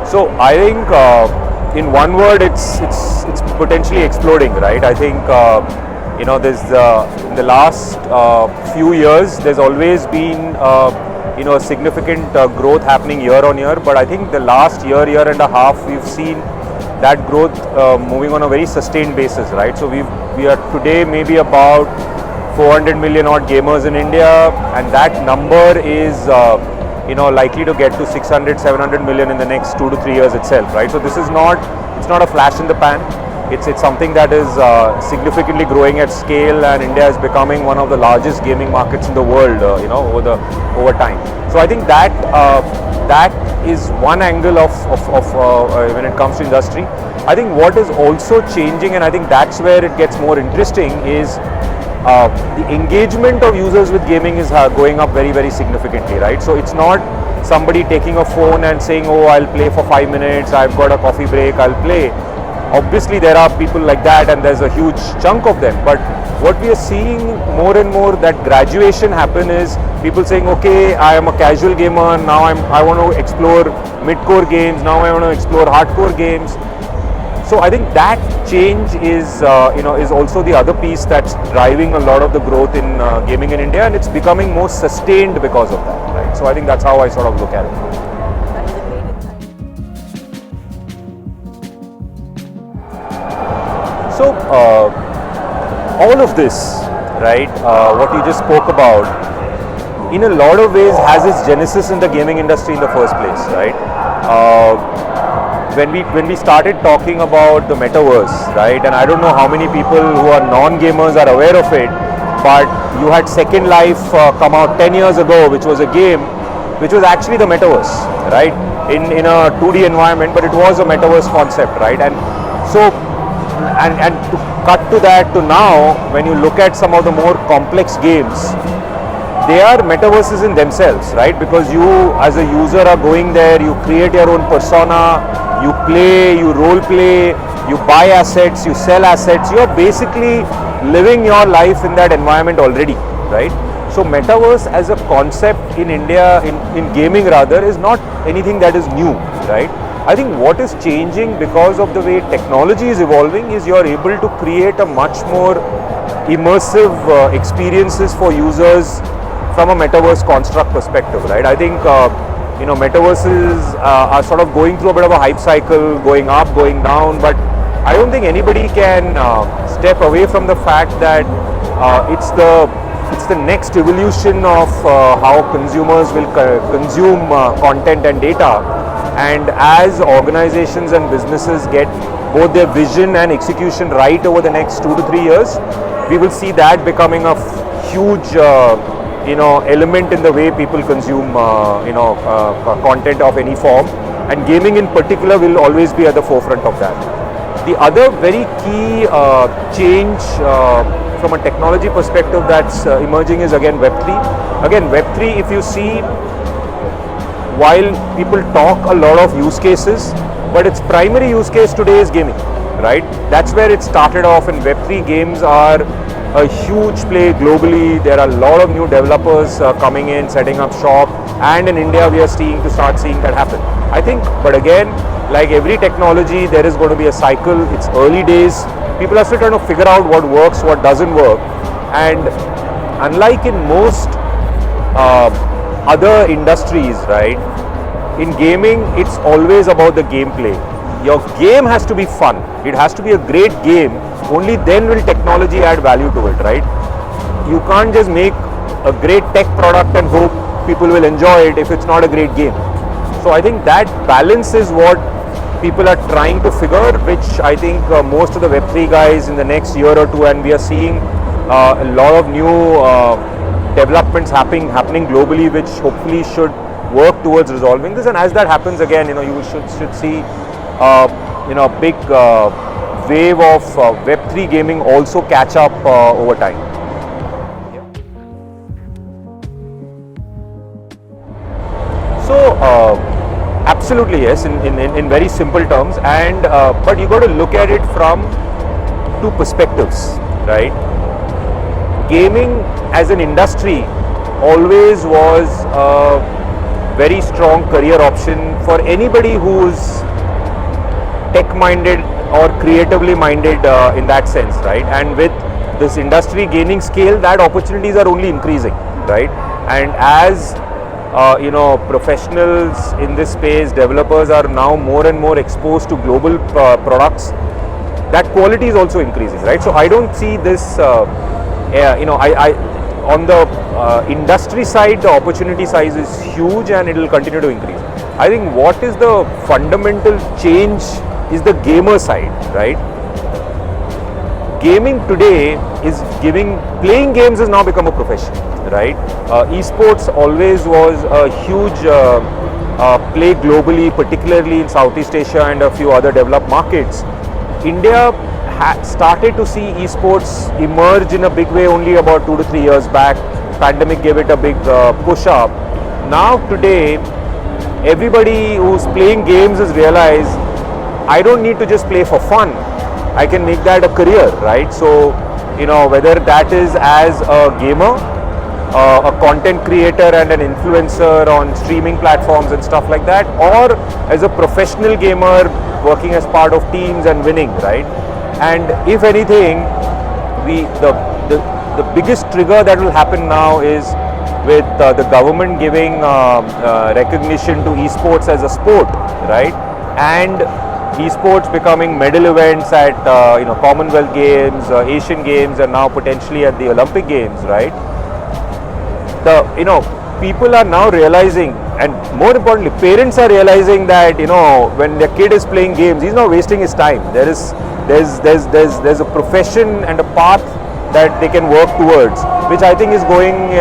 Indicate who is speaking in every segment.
Speaker 1: So I think, in one word, it's potentially exploding, right? I think there's in the last few years there's always been a significant growth happening year on year, but I think the last year and a half we've seen that growth moving on a very sustained basis, right? So we are today maybe about 400 million odd gamers in India, and that number is likely to get to 600, 700 million in the next 2 to 3 years itself, right? So this is not, it's not a flash in the pan. It's something that is significantly growing at scale, and India is becoming one of the largest gaming markets in the world, over time. So I think that that is one angle of when it comes to industry. I think what is also changing, and I think that's where it gets more interesting, is the engagement of users with gaming is going up very, very significantly, right? So it's not somebody taking a phone and saying, oh, I'll play for 5 minutes, I've got a coffee break, I'll play. Obviously there are people like that, and there's a huge chunk of them, but what we are seeing more and more, that graduation happen, is people saying, okay, I am a casual gamer, now I want to explore mid-core games, now I want to explore hardcore games. So I think that change is also the other piece that's driving a lot of the growth in gaming in India, and it's becoming more sustained because of that, right? So I think that's how I sort of look at it. So all of this, right, what you just spoke about, in a lot of ways has its genesis in the gaming industry in the first place, right? When we started talking about the metaverse, right, and I don't know how many people who are non-gamers are aware of it, but you had Second Life come out 10 years ago, which was a game which was actually the metaverse, right, in a 2D environment, but it was a metaverse concept, right? And so and to cut to that to now, when you look at some of the more complex games, they are metaverses in themselves, right? Because you as a user are going there, you create your own persona, you play, you role play, you buy assets, you sell assets, you're basically living your life in that environment already, right? So metaverse as a concept in India, in gaming rather, is not anything that is new, right? I think what is changing because of the way technology is evolving is you're able to create a much more immersive experiences for users from a metaverse construct perspective, right? I think metaverses are sort of going through a bit of a hype cycle, going up, going down, but I don't think anybody can step away from the fact that it's the next evolution of how consumers will consume content and data. And as organizations and businesses get both their vision and execution right over the next 2 to 3 years, we will see that becoming a huge element in the way people consume content of any form, and gaming in particular will always be at the forefront of that. The other very key change from a technology perspective that's emerging is again Web3. Again, Web3, if you see, while people talk a lot of use cases, but its primary use case today is gaming, right? That's where it started off, and Web3 games are a huge play globally. There are a lot of new developers coming in, setting up shop, and in India we are start seeing that happen. I think, but again, like every technology, there is going to be a cycle. It's early days. People are still trying to figure out what works, what doesn't work, and unlike in most other industries, right, in gaming it's always about the gameplay. Your game has to be fun, it has to be a great game, only then will technology add value to it, right? You can't just make a great tech product and hope people will enjoy it if it's not a great game. So I think that balance is what people are trying to figure, which I think most of the Web3 guys in the next year or two, and we are seeing a lot of new developments happening globally, which hopefully should work towards resolving this. And as that happens, again, you should see a big wave of Web3 gaming also catch up over time. So absolutely yes, in very simple terms, and but you got to look at it from two perspectives, right? Gaming as an industry always was very strong career option for anybody who's tech-minded or creatively minded in that sense, right? And with this industry gaining scale, that opportunities are only increasing, right? And as professionals in this space, developers are now more and more exposed to global products, that quality is also increasing, right? So I don't see this, on the industry side, the opportunity size is huge and it will continue to increase. I think what is the fundamental change is the gamer side, right? Gaming today is playing games has now become a profession, right? Esports always was a huge play globally, particularly in Southeast Asia and a few other developed markets. India started to see esports emerge in a big way only about 2 to 3 years back. Pandemic gave it a big push up. Now today, everybody who's playing games has realized, I don't need to just play for fun. I can make that a career, right? So, whether that is as a gamer, a content creator and an influencer on streaming platforms and stuff like that, or as a professional gamer working as part of teams and winning, right? And if anything, the biggest trigger that will happen now is with the government giving recognition to esports as a sport, right? And esports becoming medal events at Commonwealth Games, Asian Games, and now potentially at the Olympic Games, right? People are now realizing, and more importantly, parents are realizing that when their kid is playing games, he's not wasting his time. There's a profession and a path that they can work towards, which I think is going,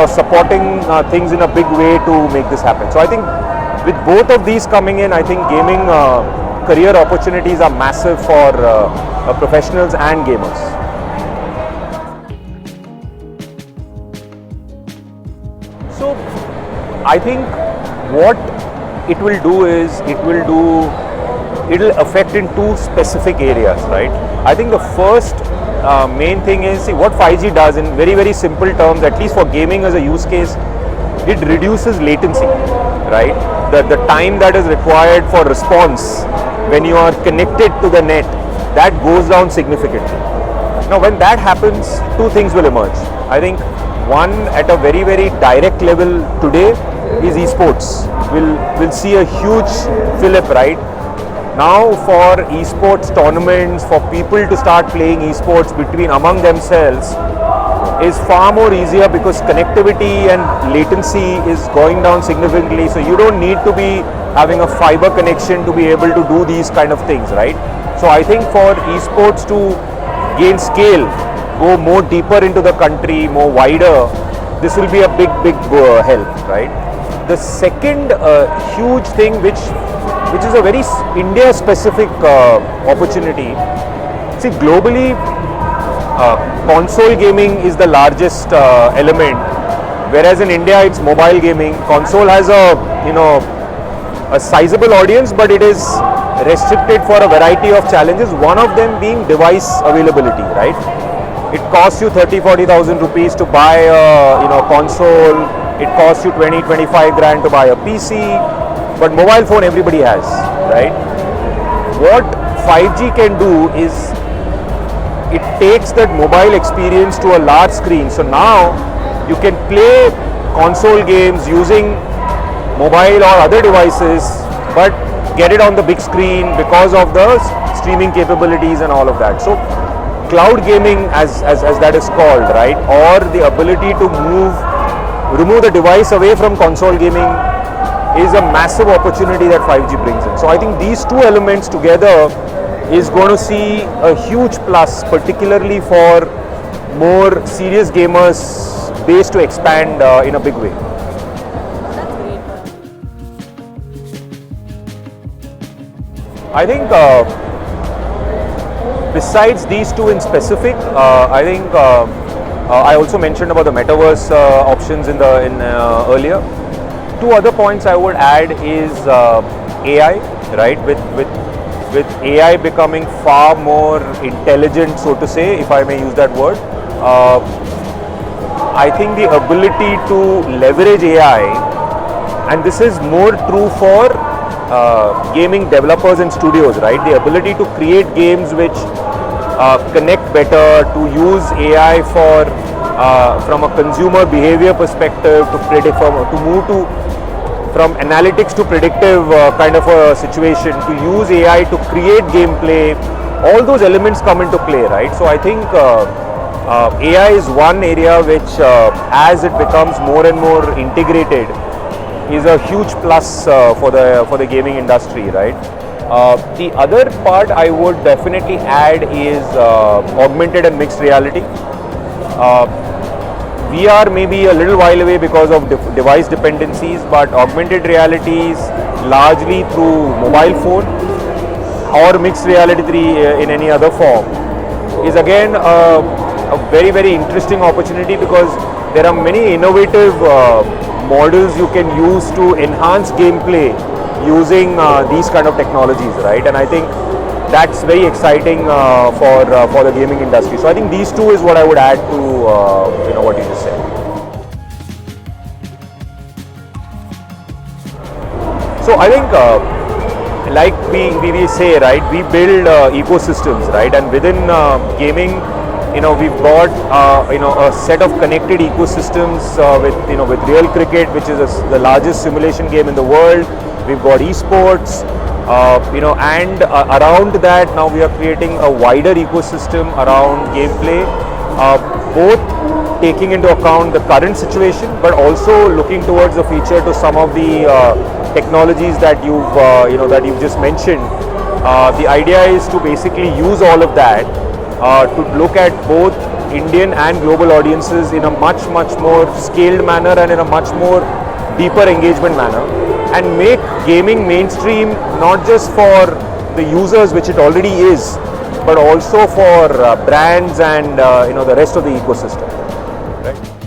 Speaker 1: supporting things in a big way to make this happen. So I think with both of these coming in, I think gaming career opportunities are massive for professionals and gamers. So I think what it will do is it'll affect in two specific areas, right? I think the first main thing is, see, what 5G does in very, very simple terms, at least for gaming as a use case, it reduces latency, right? The time that is required for response when you are connected to the net, that goes down significantly. Now when that happens, two things will emerge. I think one, at a very, very direct level today, is esports. We'll see a huge fillip, right? Now for esports tournaments, for people to start playing esports among themselves is far more easier because connectivity and latency is going down significantly. So you don't need to be having a fiber connection to be able to do these kind of things, right? So I think for esports to gain scale, go more deeper into the country, more wider, this will be a big help, right? The second huge thing which is a very India specific opportunity. See, globally console gaming is the largest element, whereas in India it's mobile gaming. Console has a sizable audience, but it is restricted for a variety of challenges, one of them being device availability, right? It costs you 30,000-40,000 rupees to buy a console. It costs you 20-25 grand to buy a PC, but mobile phone everybody has, right? What 5G can do is it takes that mobile experience to a large screen. So now you can play console games using mobile or other devices, but get it on the big screen because of the streaming capabilities and all of that. So cloud gaming, as that is called, right, or the ability to remove the device away from console gaming is a massive opportunity that 5G brings in. So I think these two elements together is going to see a huge plus, particularly for more serious gamers base to expand in a big way. I think besides these two in specific, I think I also mentioned about the metaverse options in earlier. Two other points I would add is AI, right? With AI becoming far more intelligent, so to say, if I may use that word, I think the ability to leverage AI and this is more true for gaming developers and studios, right? The ability to create games which connect better, to use AI for from a consumer behavior perspective, to predict, to move to from analytics to predictive kind of a situation, to use AI to create gameplay. All those elements come into play, right? So I think AI is one area which, as it becomes more and more integrated, is a huge plus for the gaming industry, right? The other part I would definitely add is augmented and mixed reality. VR may be a little while away because of device dependencies, but augmented realities largely through mobile phone or mixed reality in any other form is again a very, very interesting opportunity, because there are many innovative models you can use to enhance gameplay using these kind of technologies, right? And I think that's very exciting for the gaming industry. So I think these two is what I would add to what you just said. So I think like we say, right, we build ecosystems, right, and within gaming, we've got a set of connected ecosystems with real cricket, which is the largest simulation game in the world. We've got esports, and around that now we are creating a wider ecosystem around gameplay, both taking into account the current situation, but also looking towards the future to some of the technologies that you've just mentioned. The idea is to basically use all of that to look at both Indian and global audiences in a much more scaled manner and in a much more deeper engagement manner, and make gaming mainstream not just for the users, which it already is, but also for brands and the rest of the ecosystem, right?